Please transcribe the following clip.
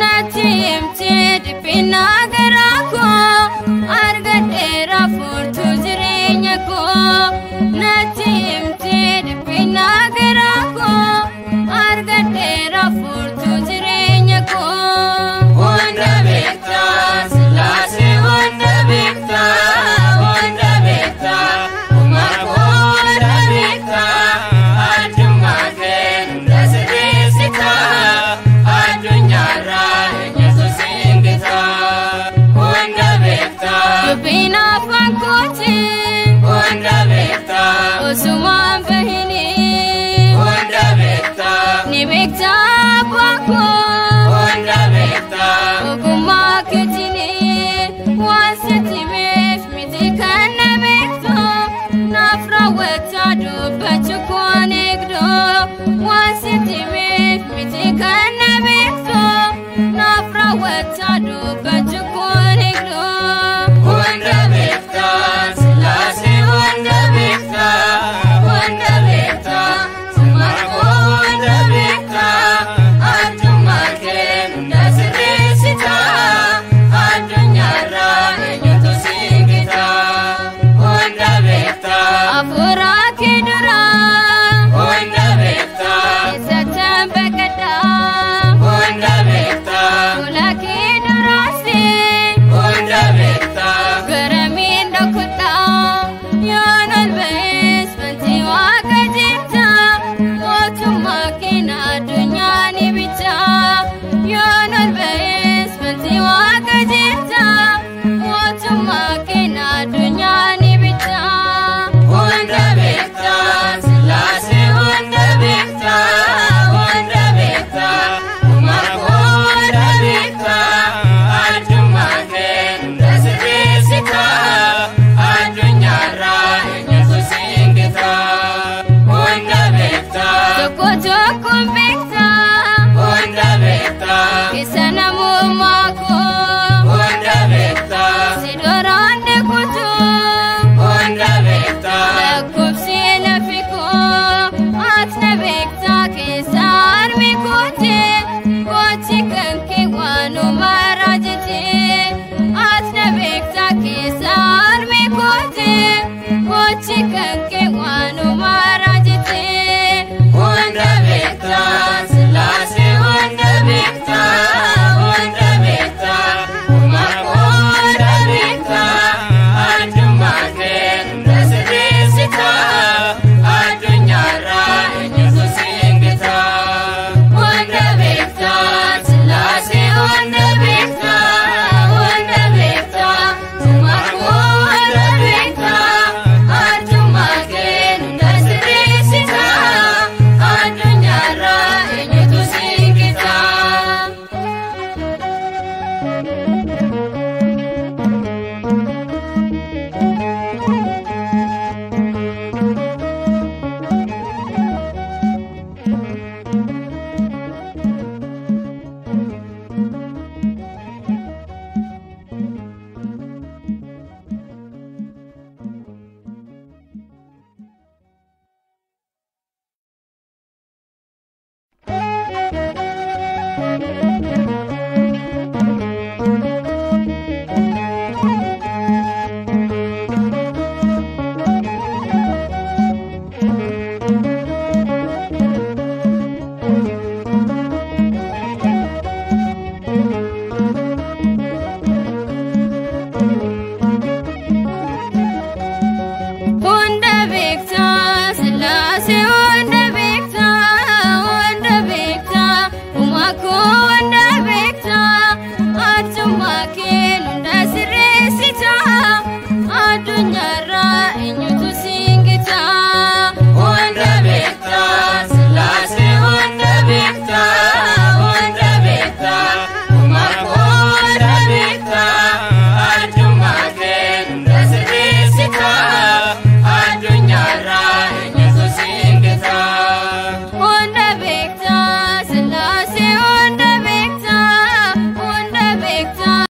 natimte dipina garako argadera furtu jirenya ko natimte dipina garako argadera furtu jirenya ko wanda bekta silase wanda bekta umako wanda bekta adumagen dasresita adunyara Jesus ingita wanda bekta dubina fankoti wanda bekta osuma bahini wanda bekta ni bekta bako wanda bekta oguma ketini wasati mef mitikana bekto nafra weta do bachukonegdo wasati mef mitikana bekto nafra weta do bachukonegdo wanda bekta silase wanda bekta sumako wanda bekta adumaken dasresita adunyara enyuto singita wanda bekta afura kidura wanda bekta isatambakada wanda bekta kula kidura si wanda bekta garamin dokuta yanal bes banti wakajita otumakina dunyani bita yanal bes banti wakajita otumakina dunyani bita wanda bekta silase wanda bekta umako wanda bekta adumagen dasresita adunyara enyeso singita wanda bekta toko bekta wanda bekta kisana mumako wanda bekta sidorande kutu wanda bekta lakupsina fiko atna bekta kisar mikote kochi kanke wanu marajete atna bekta kisar mikote kochi kanke wanu marajete wanda bekta silase wanda bekta umako wanda bekta adumagen dasresita adunyara enyeso singita wanda bekta silase wanda bekta umako wanda bekta adumagen dasresita adunyara enyeso singita